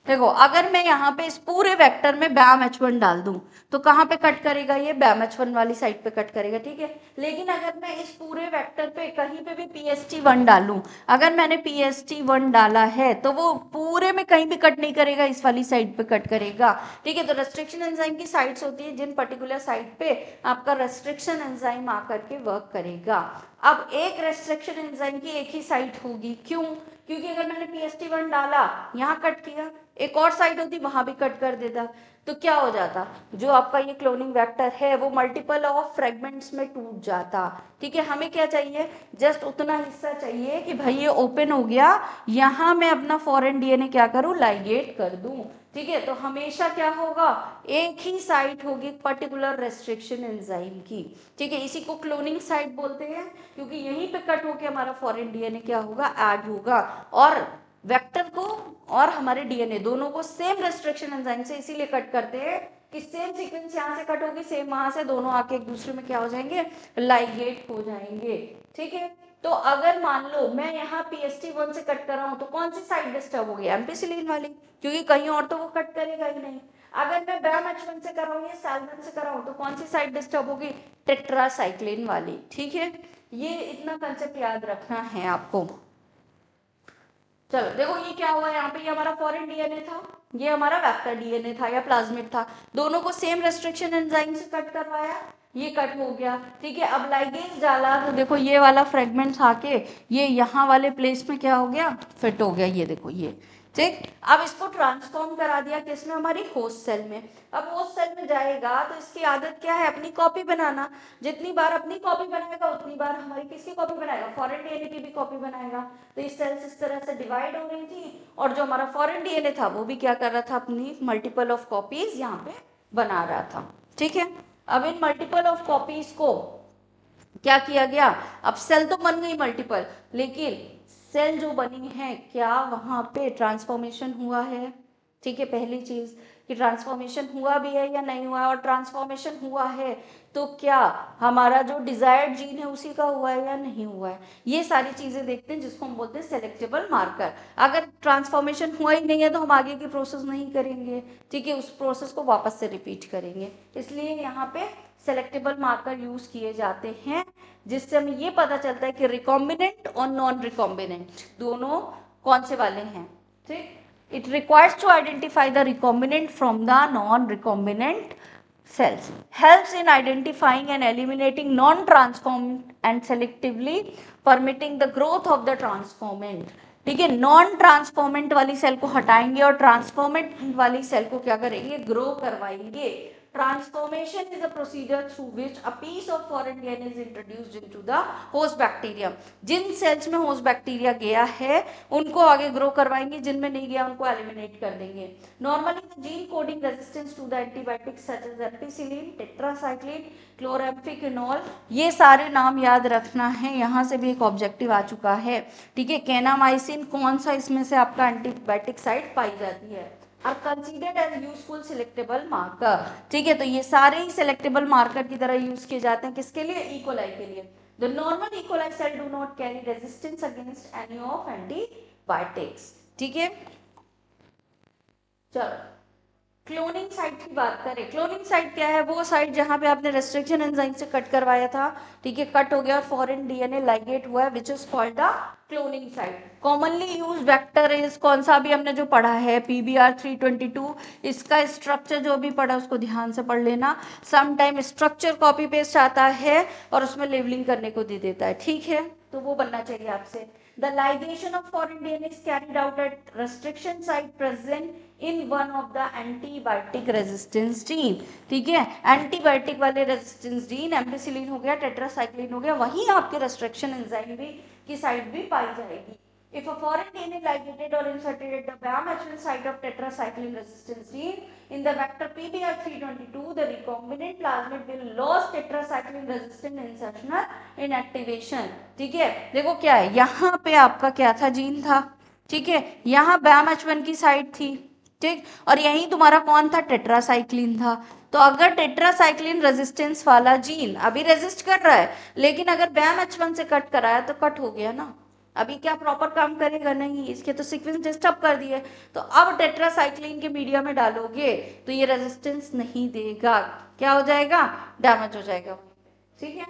देखो अगर मैं यहाँ पे इस पूरे वेक्टर में BAMH1 डाल दूं तो कहाँ पे कट करेगा, ये BAMH1 वाली साइड पे कट करेगा। ठीक है, लेकिन अगर मैं इस पूरे वेक्टर पे कहीं पे भी PST1 डालूं, अगर मैंने PST1 डाला है तो वो पूरे में कहीं भी कट नहीं करेगा, इस वाली साइड पे कट करेगा। ठीक है, तो रेस्ट्रिक्शन एंजाइम की साइट्स होती है जिन पर्टिकुलर साइट पे आपका रेस्ट्रिक्शन एंजाइम आकर के वर्क करेगा। अब एक रेस्ट्रिक्शन एंजाइम की एक ही साइट होगी, क्यों, क्योंकि अगर मैंने PST1 डाला, यहाँ कट किया, एक और साइड होती वहां भी कट कर देता, तो क्या हो जाता, जो आपका ये क्लोनिंग वेक्टर है वो मल्टीपल ऑफ फ्रेगमेंट्स में टूट जाता। ठीक है, हमें क्या चाहिए, जस्ट उतना हिस्सा चाहिए कि भाई ये ओपन हो गया, यहाँ मैं अपना फॉरेन डीएनए क्या करूँ, लाइगेट कर दूं। ठीक है, तो हमेशा क्या होगा, एक ही साइट होगी पर्टिकुलर रेस्ट्रिक्शन एंजाइम की। ठीक है, इसी को क्लोनिंग साइट बोलते हैं, क्योंकि यहीं पे कट होके हमारा फॉरेन डीएनए क्या होगा, ऐड होगा, और वेक्टर को और हमारे डीएनए दोनों को सेम रेस्ट्रिक्शन एंजाइम से इसीलिए कट करते हैं कि सेम सीक्वेंस यहाँ से कट होगी, सेम वहां से, दोनों आके एक दूसरे में क्या हो जाएंगे, लाइगेट हो जाएंगे। ठीक है, तो अगर मान लो मैं यहाँ PST1 से कट कर रहा हूँ तो कौन सी साइड डिस्टर्ब होगी, एम्पिसिलिन वाली, क्योंकि कहीं और तो वो कट करेगा ही नहीं। अगर मैं BAM-H1 से कर रहा हूँ या SALMON से कर रहा हूँ तो कौन सी साइड डिस्टर्ब होगी, टेट्रासाइक्लिन वाली। ठीक है, ये इतना कंसेप्ट याद रखना है आपको। चलो देखो ये क्या हुआ, यहाँ पे ये हमारा फॉरेन डीएनए था, ये हमारा वेक्टर डीएनए था या प्लाज्मिड था, दोनों को सेम रेस्ट्रिक्शन एंजाइम से कट करवाया, ये कट हो गया। ठीक है, अब लाइगेज डाला तो देखो ये वाला फ्रेगमेंट आके ये यहाँ वाले प्लेस में क्या हो गया, फिट हो गया, ये देखो ये। ठीक, अब इसको ट्रांसफॉर्म करा दिया किसमें, हमारी होस्ट सेल में। अब होस्ट सेल में जाएगा तो इसकी आदत क्या है, अपनी कॉपी बनाना। जितनी बार अपनी कॉपी बनाएगा उतनी बार हमारी किसकी कॉपी बनाएगा, फॉरेन डीएनए की भी कॉपी बनाएगा। तो ये सेल्स इस तरह से डिवाइड हो रही थी और जो हमारा फॉरेन डीएनए था वो भी क्या कर रहा था, अपनी मल्टीपल ऑफ कॉपीज यहाँ पे बना रहा था। ठीक है, अब इन मल्टीपल ऑफ कॉपीज को क्या किया गया, अब सेल तो बन गई मल्टीपल, लेकिन सेल जो बनी है क्या वहां पे ट्रांसफॉर्मेशन हुआ है। ठीक है, पहली चीज कि ट्रांसफॉर्मेशन हुआ भी है या नहीं हुआ है, और ट्रांसफॉर्मेशन हुआ है तो क्या हमारा जो डिजायर्ड जीन है उसी का हुआ है या नहीं हुआ है, ये सारी चीजें देखते हैं, जिसको हम बोलते हैं सेलेक्टेबल मार्कर। अगर ट्रांसफॉर्मेशन हुआ ही नहीं है तो हम आगे की प्रोसेस नहीं करेंगे। ठीक है, उस प्रोसेस को वापस से रिपीट करेंगे, इसलिए यहाँ पे सेलेक्टेबल मार्कर यूज किए जाते हैं, जिससे हमें ये पता चलता है कि रिकॉम्बिनेंट और नॉन रिकॉम्बिनेंट दोनों कौन से वाले हैं। ठीक, it requires to identify the recombinant from the non-recombinant cells, helps in identifying and eliminating non-transformed and selectively permitting the growth of the transformant। ठीक है, नॉन ट्रांसफॉर्मेंट वाली सेल को हटाएंगे और ट्रांसफॉर्मेंट वाली सेल को क्या करेंगे, ग्रो करवाएंगे। Transformation is a procedure through which a piece of foreign DNA is introduced into the host bacterium। जिन सेल्स में होस्ट बैक्टीरिया गया है उनको आगे ग्रो करवाएंगे, जिनमें नहीं गया उनको एलिमिनेट कर देंगे। Normally the gene coding resistance to the antibiotics such as ampicillin, tetracycline, chloramphenicol, ये सारे नाम याद रखना है, यहाँ से भी एक ऑब्जेक्टिव आ चुका है। ठीक है, कैनामाइसिन कौन सा इसमें से आपका एंटीबायोटिक साइट पाई जाती है, are considered as useful selectable marker. ठीक है, तो ये सारे ही सिलेक्टेबल मार्कर की तरह यूज किए जाते हैं, किसके लिए, इकोलाई के लिए। The normal E. coli cell do not carry resistance against any of antibiotics। ठीक है, चलो क्लोनिंग साइट की बात करें। क्लोनिंग साइट क्या है, वो साइट जहां पे आपने रेस्ट्रिक्शन एंजाइम से कट करवाया था। ठीक है, कट हो गया और फॉरेन डीएनए लाइगेट हुआ है, which is called the cloning site. Commonly use vector is कौन सा भी हमने जो पढ़ा है, PBR322। इसका स्ट्रक्चर जो भी पढ़ा उसको ध्यान से पढ़ लेना। Some time structure copy paste आता है और उसमें लेबलिंग करने को दे देता है। ठीक है, तो वो बनना चाहिए आपसे। The ligation of foreign DNA is carried out at restriction site present in one of the antibiotic resistance gene। ठीक है, एंटीबायोटिक वाले रेजिस्टेंस जीन एम्पिसिलिन हो गया, टेट्रासाइक्लिन हो गया, वहीं आपके रेस्ट्रिक्शन एंजाइम भी की साइट भी पाई जाएगी। If a foreign DNA ligated or inserted at the BAM-H1 site of tetracycline resistance gene in the vector PBR322, the recombinant plasmid will lose tetracycline resistant insertional inactivation। ठीक है, देखो क्या है, यहाँ पे आपका क्या था, जीन था। ठीक है, यहाँ BAM-H1 की साइट थी। ठीक, और यहीं तुम्हारा कौन था, टेट्रासाइक्लिन था। तो अगर टेट्रासाइक्लिन रेजिस्टेंस वाला जीन अभी रेजिस्ट कर रहा है, लेकिन अगर BAM-H1 से कट कराया तो कट हो गया ना, अभी क्या प्रॉपर काम करेगा नहीं, इसके तो सीक्वेंस डिस्टर्ब कर दिए। तो अब टेट्रासाइक्लिन के मीडिया में डालोगे तो ये रेजिस्टेंस नहीं देगा, क्या हो जाएगा, डैमेज हो जाएगा। ठीक है,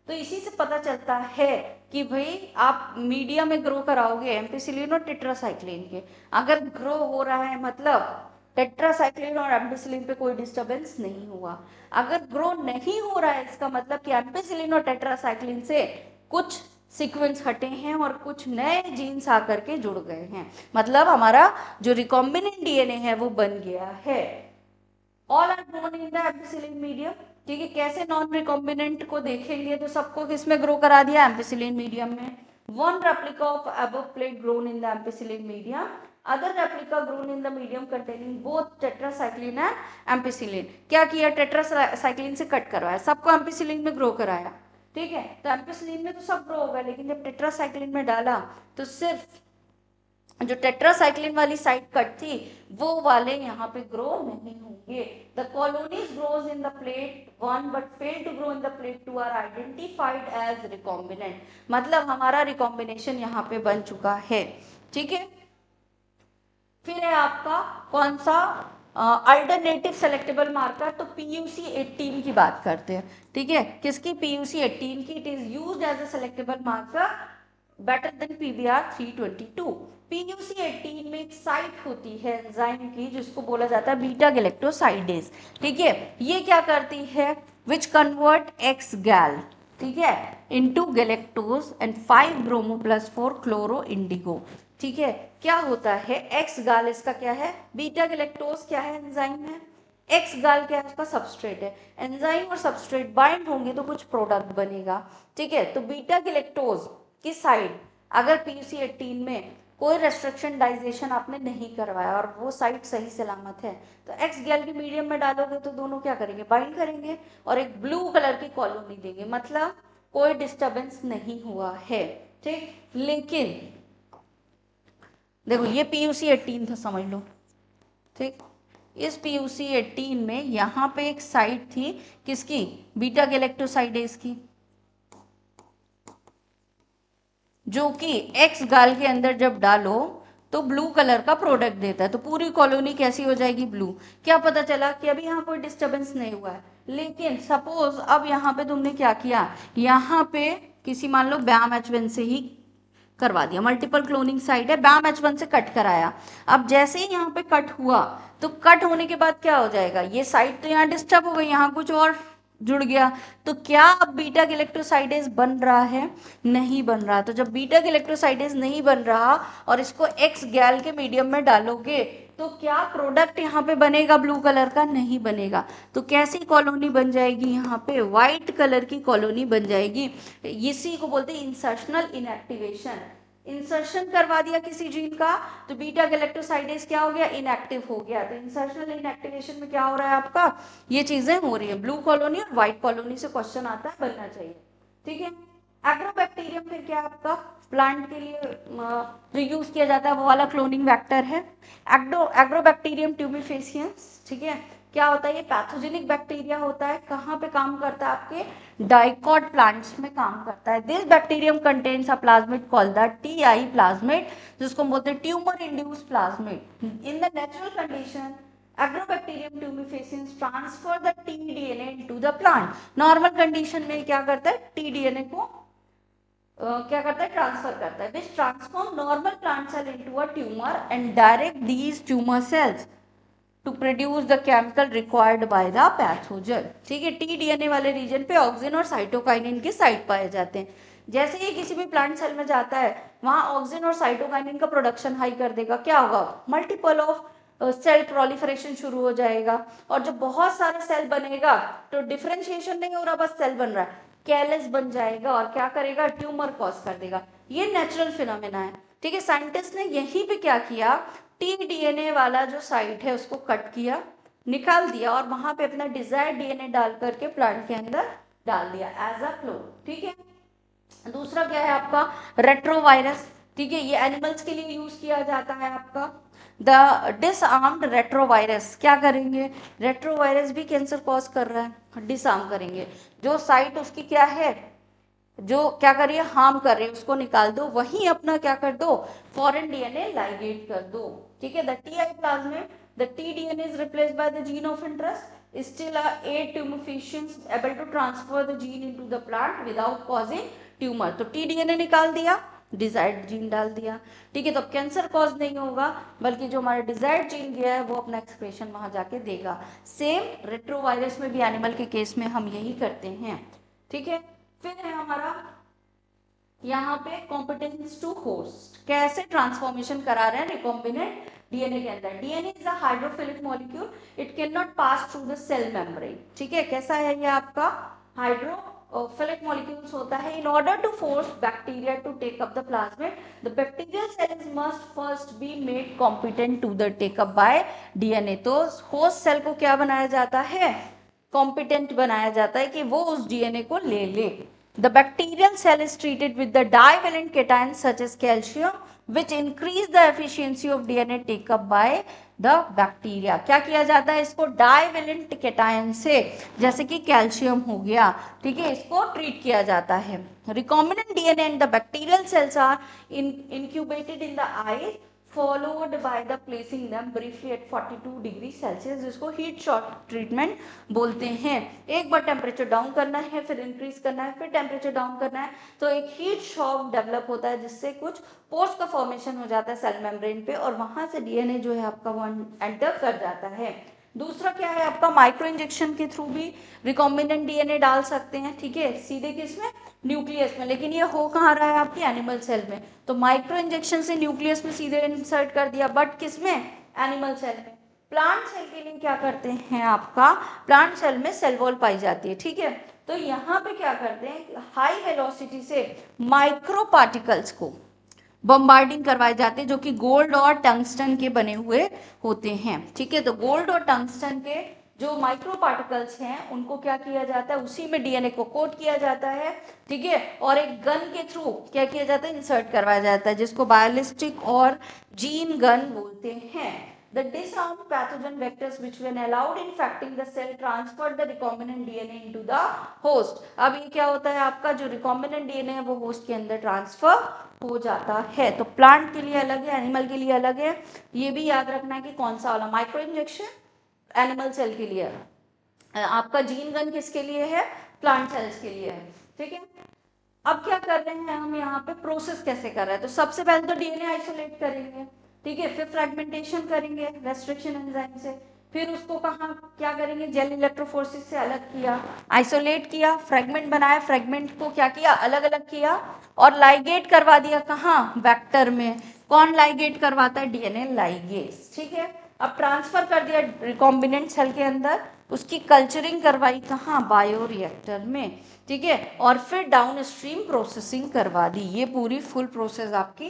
तो इसी से पता चलता है कि भाई आप मीडिया में ग्रो कराओगे एम्पिसिलिन और टेट्रासाइक्लिन के, अगर ग्रो हो रहा है मतलब टेट्रासाइक्लिन और एम्पिसिलिन पे कोई डिस्टर्बेंस नहीं हुआ। अगर ग्रो नहीं हो रहा है इसका मतलब कि एम्पिसिलिन और टेट्रासाइक्लिन से कुछ सीक्वेंस हटे हैं और कुछ नए जीन्स आकर के जुड़ गए हैं, मतलब हमारा जो रिकॉम्बिनेंट डीएनए है वो बन गया है। All are grown in the ampicillin medium. ठीक है, कैसे नॉन रिकॉम्बिनेंट को देखेंगे तो सबको किसमें ग्रो करा दिया, एम्पिसिलिन मीडियम में। One replica of above plate grown in the ampicillin medium, other replica grown in the medium containing both tetracycline and ampicillin. क्या किया, टेट्रासाइक्लिन से कट करवाया, सबको एम्पिसिलिन में ग्रो कराया। ठीक है, तो एम्पिसिलिन में तो सब ग्रो होगा, लेकिन जब टेट्रासाइक्लिन में डाला तो सिर्फ जो टेट्रासाइक्लिन वाली साइट कट थी वो वाले यहाँ पे ग्रो नहीं होंगे। The colonies grows in the plate 1 but fail to grow in the plate 2 are identified as recombinant, मतलब हमारा रिकॉम्बिनेशन यहाँ पे बन चुका है। ठीक है, फिर है आपका कौन सा अल्टरनेटिव सेलेक्टेबल मार्कर, तो PUC 18 की बात करते हैं। ठीक है, किसकी? PUC 18 की। It is used as a selectable marker better than PBR 322। PUC 18 में एक साइट होती है एंजाइम की जिसको बोला जाता है बीटा गैलेक्टोसाइडेज। ठीक है, ये क्या करती है? विच कन्वर्ट एक्स गैल, ठीक है, into galactose and 5 bromo plus 4 chloro Indigo. ठीक है, क्या होता है? एक्स गाल इसका क्या है? बीटा गैलेक्टोज क्या है? एंजाइम है। एक्स गाल क्या है? उसका सबस्ट्रेट है। एंजाइम और सबस्ट्रेट बाइंड होंगे तो कुछ प्रोडक्ट बनेगा। ठीक है, तो बीटा गैलेक्टोज की साइड अगर PUC 18 में कोई रेस्ट्रिक्शन डाइजेशन आपने नहीं करवाया और वो साइट सही सलामत है तो एक्स गैल के मीडियम में डालोगे तो दोनों क्या करेंगे? बाइंड करेंगे और एक ब्लू कलर की कॉलोनी देंगे, मतलब कोई डिस्टर्बेंस नहीं हुआ है। ठीक, लेकिन देखो ये PUC 18 था, समझ लो। ठीक, इस PUC 18 में यहाँ पे एक साइट थी किसकी? बीटा गैलेक्टोसाइडेज की, जो कि एक्स गाल के अंदर जब डालो तो ब्लू कलर का प्रोडक्ट देता है, तो पूरी कॉलोनी कैसी हो जाएगी? ब्लू। क्या पता चला कि अभी यहाँ कोई डिस्टर्बेंस नहीं हुआ है, लेकिन सपोज अब यहाँ पे तुमने क्या किया? यहाँ पे किसी मान लो BAM-H1 से ही करवा दिया, मल्टीपल क्लोनिंग साइट है, BAM-H1 से कट कराया। अब जैसे ही यहाँ पे कट हुआ तो कट होने के बाद क्या हो जाएगा? ये साइट तो यहाँ डिस्टर्ब हो गई, यहाँ कुछ और जुड़ गया, तो क्या अब बीटा गैलेक्टोसाइडेज बन रहा है? नहीं बन रहा। तो जब बीटा गैलेक्टोसाइडेज नहीं बन रहा और इसको एक्स गैल के मीडियम में डालोगे तो क्या प्रोडक्ट यहाँ पे बनेगा? ब्लू कलर का नहीं बनेगा। तो कैसी कॉलोनी बन जाएगी? यहाँ पे व्हाइट कलर की कॉलोनी बन जाएगी। इसी को बोलते हैं इंसर्शनल इनएक्टिवेशन। इंसर्शन करवा दिया किसी जीन का तो बीटा गैलेक्टोसाइडेज क्या हो गया? इनएक्टिव हो गया। तो इंसर्शनल इनएक्टिवेशन में क्या हो रहा है आपका? ये चीजें हो रही है। ब्लू कॉलोनी और व्हाइट कॉलोनी से क्वेश्चन आता है, बनना चाहिए। ठीक है, एग्रोबैक्टीरियम फिर क्या है आपका? प्लांट के लिए जो यूज किया जाता है वो वाला क्लोनिंग वेक्टर है एग्रोबैक्टीरियम ट्यूबिफेसियंस। ठीक है, क्या होता है? ये पैथोजेनिक बैक्टीरिया होता है। कहाँ पे काम करता है? आपके डाइकॉट प्लांट्स में काम करता है। This bacterium contains a plasmid called the TI plasmid, जिसको हम बोलते हैं tumour induced plasmid. In the natural condition Agrobacterium tumefaciens transfer the tDNA into the plant। Normal condition में क्या करता है? tDNA को क्या करता है? ट्रांसफर करता है, which transform normal plant cell into a tumor and direct these tumor cells to produce the chemical required by the pathogen। ठीक है, tDNA वाले रीजन पे ऑक्सिन और साइटोकाइनिन के साइट पाए जाते हैं। जैसे ही किसी भी प्लांट सेल में जाता है वहां ऑक्सिन और साइटोकाइनिन का प्रोडक्शन हाई कर देगा, क्या होगा? मल्टीपल ऑफ सेल प्रोलिफरेशन शुरू हो जाएगा, और जब बहुत सारा सेल बनेगा तो डिफरेंशिएशन नहीं हो रहा, बस सेल बन रहा है, कैलस बन जाएगा और क्या करेगा? ट्यूमर कॉज कर देगा। ये नेचुरल फिनोमेना है। ठीक है, साइंटिस्ट ने यहीं पे क्या किया? tDNA वाला जो साइट है उसको कट किया, निकाल दिया और वहां पे अपना डिजायर्ड DNA डाल करके प्लांट के अंदर डाल दिया एज अ क्लोन। ठीक है, दूसरा क्या है आपका? रेट्रोवायरस। ठीक है, ये एनिमल्स के लिए यूज किया जाता है आपका। द डिसआर्म्ड रेट्रोवायरस क्या करेंगे? रेट्रोवायरस भी कैंसर कॉज कर रहा है, डिसआर्म करेंगे। जो साइट उसकी क्या है, जो क्या करिए हार्म कर रहे हैं उसको निकाल दो, वहीं अपना क्या कर दो? फॉरेन DNA लाइगेट कर दो। ठीक है, the TI plasmid, the tDNA is replaced by the gene of interest, still a 8 tumefacients able to transfer the gene into the plant without causing tumor। तो tDNA निकाल दिया, डिजायर्ड जीन डाल दिया। ठीक है, तो अब कैंसर कॉज नहीं होगा, बल्कि जो हमारा डिजायर्ड जीन गया है वो अपना एक्सप्रेशन वहां जाके देगा। सेम रेट्रोवायरस में भी एनिमल के केस में हम यही करते हैं। ठीक है, फिर है हमारा यहाँ पे कॉम्पिटेंस टू होस्ट, कैसे ट्रांसफॉर्मेशन करा रहे हैं रिकॉम्बिनेंट DNA के अंदर। DNA is a hydrophilic molecule, it can not pass through the cell membrane. ठीक है, कैसा है ये आपका? हाइड्रोफिलिक मॉलिक्यूल्स होता है। In order to force bacteria to take up the plasmid, the bacterial cells must first be made competent to the take up by DNA। तो host cell को क्या बनाया जाता है? कॉम्पिटेंट बनाया जाता है कि वो उस DNA को ले ले। The bacterial cell is treated with the divalent cations such as calcium, which increase the efficiency of DNA take up by the bacteria. क्या किया जाता है इसको डाइवेलेंट कैटायन से, जैसे कि कैल्शियम हो गया, ठीक है, इसको ट्रीट किया जाता है। Recombinant DNA and the bacterial cells are incubated in the eye followed by the placing them briefly at 42 degree Celsius, जिसको हीट शॉक ट्रीटमेंट बोलते हैं। एक बार टेम्परेचर डाउन करना है, फिर इंक्रीज करना है, फिर टेम्परेचर डाउन करना है, तो एक हीट शॉक डेवलप होता है जिससे कुछ पोर्स का फॉर्मेशन हो जाता है सेल मेम्ब्रेन पे, और वहां से डीएनए जो है आपका वो एंटर कर जाता है। दूसरा क्या है आपका, माइक्रो इंजेक्शन के थ्रू भी रिकॉम्बिनेंट डीएनए डाल सकते हैं, ठीक है, सीधे किसमें, न्यूक्लियस में, लेकिन ये हो कहाँ रहा है आपकी एनिमल सेल में, तो माइक्रो इंजेक्शन से न्यूक्लियस में सीधे इंसर्ट कर दिया, बट किसमें, एनिमल सेल में। प्लांट सेल के लिए क्या करते हैं आपका, प्लांट सेल में सेल वॉल पाई जाती है, ठीक है, तो यहाँ पे क्या करते हैं, हाई वेलोसिटी से माइक्रो पार्टिकल्स को बम्बार्डिंग करवाए जाते हैं, जो कि गोल्ड और टंगस्टन के बने हुए होते हैं, ठीक है, तो गोल्ड और टंगस्टन के जो माइक्रो पार्टिकल्स हैं उनको क्या किया जाता है, उसी में डीएनए को कोट किया जाता है, ठीक है, और एक गन के थ्रू क्या किया जाता है, इंसर्ट करवाया जाता है, जिसको बायोलिस्टिक और जीन गन बोलते हैं। The disarmed pathogen vectors which when allowed infecting the cell transferred the recombinant DNA into the host। अब ये क्या होता है आपका, जो recombinant DNA है वो होस्ट के अंदर ट्रांसफर हो जाता है। तो प्लांट के लिए अलग है, एनिमल के लिए अलग है, ये भी याद रखना है कि कौन सा वाला, माइक्रो इंजेक्शन एनिमल सेल के लिए, आपका जीन गन किसके लिए है, प्लांट सेल्स के लिए है, ठीक है। अब क्या कर रहे हैं हम यहाँ पे, प्रोसेस कैसे कर रहे हैं, तो सबसे पहले तो डीएनए आइसोलेट करेंगे, ठीक है, फिर फ्रेगमेंटेशन करेंगे रेस्ट्रिक्शन एंजाइम से, फिर उसको कहाँ क्या करेंगे, जेल इलेक्ट्रोफोरेसिस से अलग किया, आइसोलेट किया, फ्रेगमेंट बनाया, फ्रेगमेंट को क्या किया, अलग अलग किया, और लाइगेट करवा दिया कहाँ, वेक्टर में। कौन लाइगेट करवाता है, डीएनए लाइगेज, ठीक है। अब ट्रांसफर कर दिया रिकॉम्बिनेंट सेल के अंदर, उसकी कल्चरिंग करवाई कहाँ, बायोरिएक्टर में, ठीक है, और फिर डाउन स्ट्रीम प्रोसेसिंग करवा दी। ये पूरी फुल प्रोसेस आपकी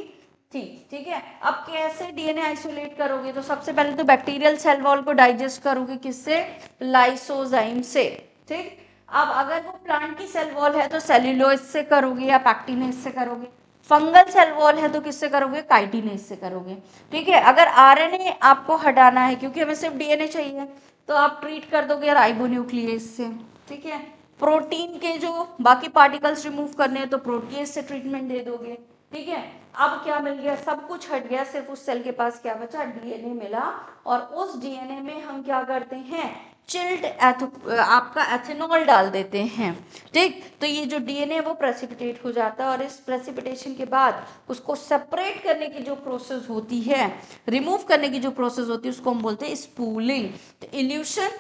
थी, ठीक है। अब कैसे डीएनए आइसोलेट करोगे, तो सबसे पहले तो बैक्टीरियल सेल वॉल को डाइजेस्ट करोगे किससे, लाइसोजाइम से, ठीक। अब अगर वो प्लांट की सेल वॉल है तो सेल्यूलोज से करोगे या पैक्टिनेज से करोगे, फंगल सेल वॉल है तो किससे करोगे, काइटिनेज से करोगे, ठीक है। अगर आरएनए आपको हटाना है, क्योंकि हमें सिर्फ डीएनए चाहिए, तो आप ट्रीट कर दोगे राइबोन्यूक्लियेज से, ठीक है। प्रोटीन के जो बाकी पार्टिकल्स रिमूव करने हैं तो प्रोटीएज से ट्रीटमेंट दे दोगे, ठीक है। अब क्या मिल गया, सब कुछ हट गया, सिर्फ उस सेल के पास क्या बचा, डीएनए मिला, और उस डीएनए में हम क्या करते हैं, चिल्ड आपका एथेनॉल डाल देते हैं, ठीक। तो ये जो डीएनए वो प्रेसिपिटेट हो जाता है, और इस प्रेसिपिटेशन के बाद उसको सेपरेट करने की जो प्रोसेस होती है, रिमूव करने की जो प्रोसेस होती है, उसको हम बोलते हैं स्पूलिंग। तो इल्यूशन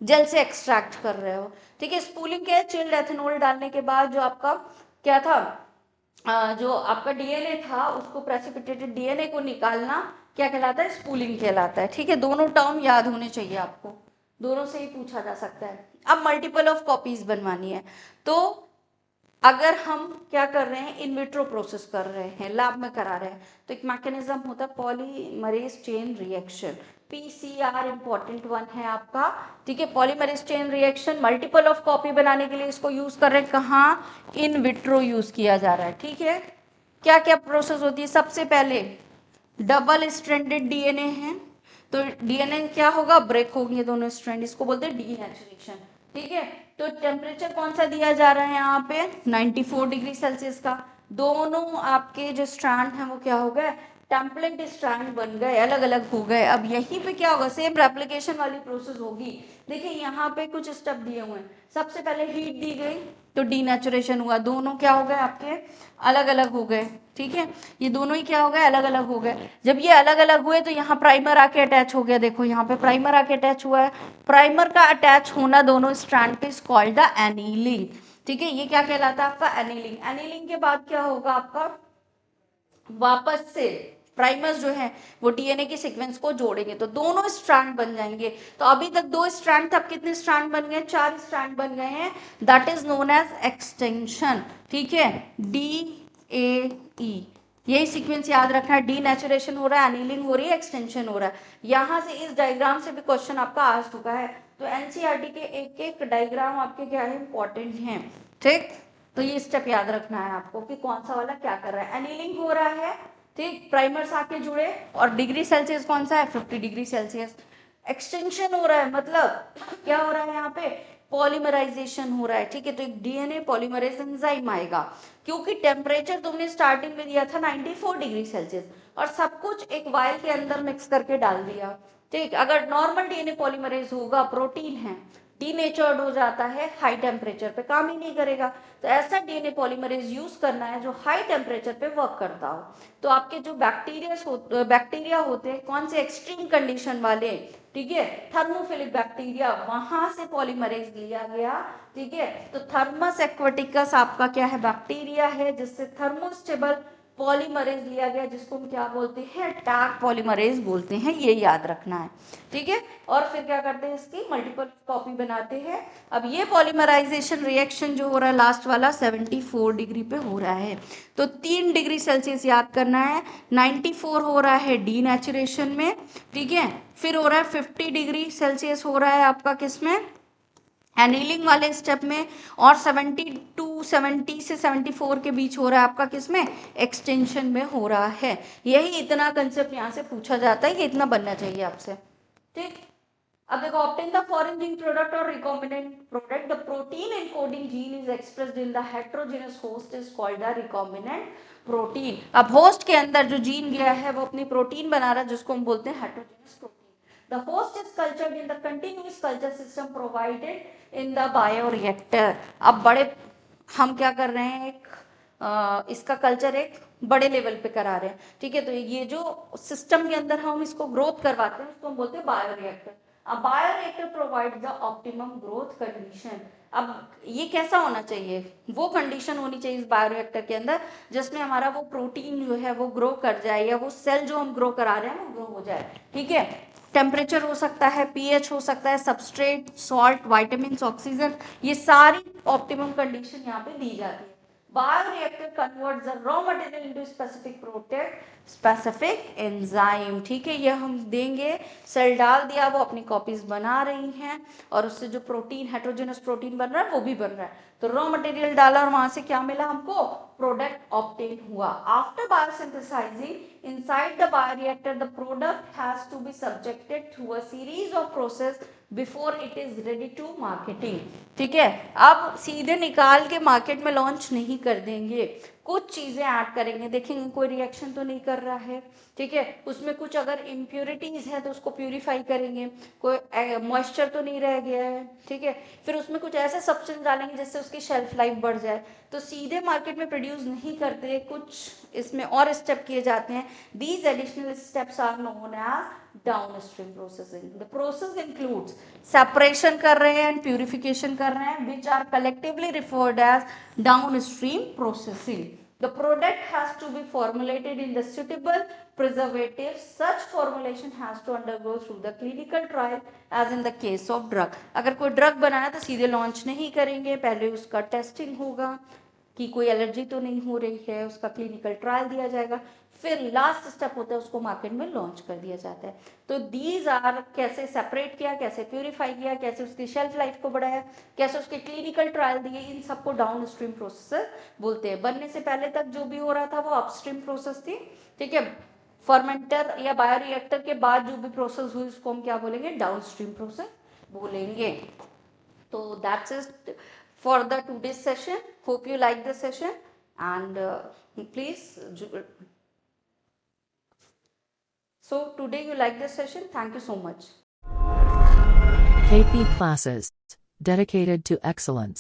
जेल से एक्सट्रैक्ट कर रहे हो, ठीक है। स्पूलिंग क्या है, चिल्ड एथेनॉल डालने के बाद जो आपका क्या था, जो आपका डीएनए था उसको प्रेसिपिटेटेड डीएनए को निकालना क्या कहलाता है, स्पूलिंग कहलाता है, ठीक है। दोनों टर्म याद होने चाहिए आपको, दोनों से ही पूछा जा सकता है। अब मल्टीपल ऑफ कॉपीज बनवानी है, तो अगर हम क्या कर रहे हैं, इन विट्रो प्रोसेस कर रहे हैं, लैब में करा रहे हैं, तो एक मैकेनिज्म होता है polymerase chain reaction, PCR important one है आपका, ठीक है। Polymerase chain reaction multiple of copy बनाने के लिए इसको यूज कर रहे हैं, कहाँ, इन विट्रो यूज किया जा रहा है, ठीक है। क्या क्या प्रोसेस होती है, सबसे पहले डबल स्ट्रैंडेड डीएनए है, तो डीएनए क्या होगा, ब्रेक होंगे दोनों स्ट्रैंड, इसको बोलते हैं डीनेचुरेशन, ठीक है। तो टेम्परेचर कौन सा दिया जा रहा है यहाँ पे, 94 डिग्री सेल्सियस का। दोनों आपके जो स्ट्रैंड हैं वो क्या हो गए, टेम्पलेट स्ट्रैंड बन गए, अलग अलग हो गए। अब यहीं पे क्या होगा, सेम रेप्लिकेशन वाली प्रोसेस होगी। देखिए यहाँ पे कुछ स्टेप दिए हुए हैं, सबसे पहले हीट दी गई तो डीनेचुरेशन हुआ, दोनों क्या हो गए आपके, अलग अलग हो गए, ठीक है। ये दोनों ही क्या हो गए, अलग अलग हो गए। जब ये अलग अलग हुए तो यहाँ प्राइमर आके अटैच हो गया, देखो यहाँ पे प्राइमर आके अटैच हुआ है। प्राइमर का अटैच होना दोनों स्ट्रैंड पे इज कॉल्ड द एनीलिंग, ठीक है। ये क्या कहलाता है आपका, एनीलिंग। एनीलिंग के बाद क्या होगा आपका, वापस से प्राइमर्स जो है वो डीएनए के सीक्वेंस को जोड़ेंगे तो दोनों स्ट्रैंड बन जाएंगे। तो अभी तक 2 स्ट्रैंड थे, अब कितने स्ट्रैंड बन गए, 4 स्ट्रैंड बन गए हैं, that is known as extension, ठीक है। DAE, यही सीक्वेंस याद रखना है, डीनेचुरेशन हो रहा है, एनीलिंग हो रही है, एक्सटेंशन हो रहा है। यहाँ से इस डायग्राम से भी क्वेश्चन आपका आ चुका है, तो एनसीईआरटी के एक एक डायग्राम आपके क्या है, इंपॉर्टेंट हैं, ठीक। तो ये स्टेप याद रखना है आपको कि कौन सा वाला क्या कर रहा है, एनीलिंग हो रहा है, ठीक, प्राइमर्स आके जुड़े और डिग्री सेल्सियस कौन सा है 50 डिग्री सेल्सियस। एक्सटेंशन हो रहा है, मतलब क्या हो रहा है यहाँ पे, पॉलीमराइजेशन हो रहा है। ठीक है, तो एक डीएनए पॉलीमरेज एंजाइम आएगा, क्योंकि टेम्परेचर तुमने स्टार्टिंग में दिया था 94 डिग्री सेल्सियस और सब कुछ एक वायल के अंदर मिक्स करके डाल दिया। ठीक, अगर नॉर्मल डीएनए पॉलीमरेज होगा, प्रोटीन है, डीनेचर्ड हो जाता है, हाई टेम्परेचर पे काम ही नहीं करेगा। तो ऐसा डीएनए पॉलीमरेज यूज करना है जो हाई टेम्परेचर पे वर्क करता हो। तो आपके जो बैक्टीरिया होते हैं कौन से, एक्सट्रीम कंडीशन वाले, ठीक है, थर्मोफिलिक बैक्टीरिया, वहां से पॉलीमरेज लिया गया। ठीक है, तो थर्मस एक्वाटिकस आपका क्या है, बैक्टीरिया है, जिससे थर्मोस्टेबल पॉलीमरेज लिया गया, जिसको हम क्या बोलते हैं, टैग पॉलीमरेज बोलते हैं, ये याद रखना है। ठीक है, और फिर क्या करते हैं, इसकी मल्टीपल कॉपी बनाते हैं। अब ये पॉलीमराइजेशन रिएक्शन जो हो रहा है लास्ट वाला 74 डिग्री पे हो रहा है, तो 3 डिग्री सेल्सियस याद करना है, 94 हो रहा है डीनेचुरेशन में। ठीक है, फिर हो रहा है 50 डिग्री सेल्सियस हो रहा है आपका किसमें, एनीलिंग वाले स्टेप में, और 70 से 74 के बीच हो रहा है आपका किसमें, एक्सटेंशन में हो रहा है। यही इतना कंसेप्ट यहाँ से पूछा जाता है, ये इतना बनना चाहिए आपसे। ठीक, अब देखो, obtain the foreign gene product और recombinant product, the protein encoding gene is expressed in the heterogeneous host is called the recombinant protein. अब होस्ट के अंदर जो जीन गया है वो अपनी प्रोटीन बना रहा है, जिसको हम बोलते हैं heterogeneous protein. The host is cultured in the continuous culture system provided in the bioreactor. अब बड़े हम क्या कर रहे हैं, इसका कल्चर एक बड़े लेवल पे करा रहे हैं। ठीक है, तो ये जो सिस्टम के अंदर हम इसको ग्रोथ करवाते हैं उसको हम बोलते हैं बायोरिएक्टर। अब bioreactor provide the optimum growth condition. अब ये कैसा होना चाहिए, वो कंडीशन होनी चाहिए इस बायोरिएक्टर के अंदर जिसमें हमारा वो प्रोटीन जो है वो ग्रो कर जाए, या वो सेल जो हम ग्रो करा रहे हैं वो ग्रो हो जाए। ठीक है, टेम्परेचर हो सकता है, पीएच हो सकता है, सबस्ट्रेट, सॉल्ट, वाइटामिन, ऑक्सीजन, ये सारी ऑप्टिमम कंडीशन यहाँ पे दी जाती है। Bioreactor converts the raw material into specific enzyme. ठीक है, ये हम देंगे, सेल डाल दिया, वो अपनी कॉपीज बना रही हैं और उससे जो प्रोटीन, हेटेरोजेनस प्रोटीन बन रहा है वो भी बन रहा है। तो रॉ मटेरियल डाला और वहां से क्या मिला हमको, प्रोडक्ट ऑब्टेन हुआ। After biosynthesizing inside the bioreactor the product has to be subjected through a series of process before it is ready to marketing. ठीक है, अब सीधे निकाल के मार्केट में लॉन्च नहीं कर देंगे, कुछ चीजें ऐड करेंगे, देखेंगे कोई रिएक्शन तो नहीं कर रहा है। ठीक है, उसमें कुछ अगर इम्प्योरिटीज है तो उसको प्यूरिफाई करेंगे, कोई मॉइस्चर तो नहीं रह गया है। ठीक है, फिर उसमें कुछ ऐसे सब्सटेंस डालेंगे जिससे उसकी शेल्फ लाइफ बढ़ जाए। तो सीधे मार्केट में प्रोड्यूस नहीं करते, कुछ इसमें और स्टेप किए जाते हैं। These additional steps are known as downstream processing. The process includes separation कर रहे हैं एंड प्यूरिफिकेशन कर रहे हैं, which are collectively referred as downstream processing. The product has to be formulated in the suitable preservative. Such formulation has to undergo through the clinical trial as in the case of drug. अगर कोई drug बनाना तो सीधे launch नहीं करेंगे, पहले उसका testing होगा कि कोई एलर्जी तो नहीं हो रही है, उसका क्लिनिकल ट्रायल दिया जाएगा, फिर लास्ट स्टेप होता है उसको मार्केट में लॉन्च कर दिया जाता है। तो दीज आर, कैसे सेपरेट किया, कैसे प्यूरिफाई किया, कैसे उसकी शेल्फ लाइफ को बढ़ाया, कैसे उसके क्लिनिकल ट्रायल दिए, इन सबको डाउन स्ट्रीम प्रोसेस बोलते हैं। बनने से पहले तक जो भी हो रहा था वो अपस्ट्रीम प्रोसेस थी। ठीक है, फर्मेंटर या बायोरिएक्टर के बाद जो भी प्रोसेस हुई उसको हम क्या बोलेंगे, डाउन स्ट्रीम प्रोसेस बोलेंगे। तो that's it for the today's session. Hope you like the session and please, so today you like this session. Thank you so much. KP Classes. Dedicated to excellence.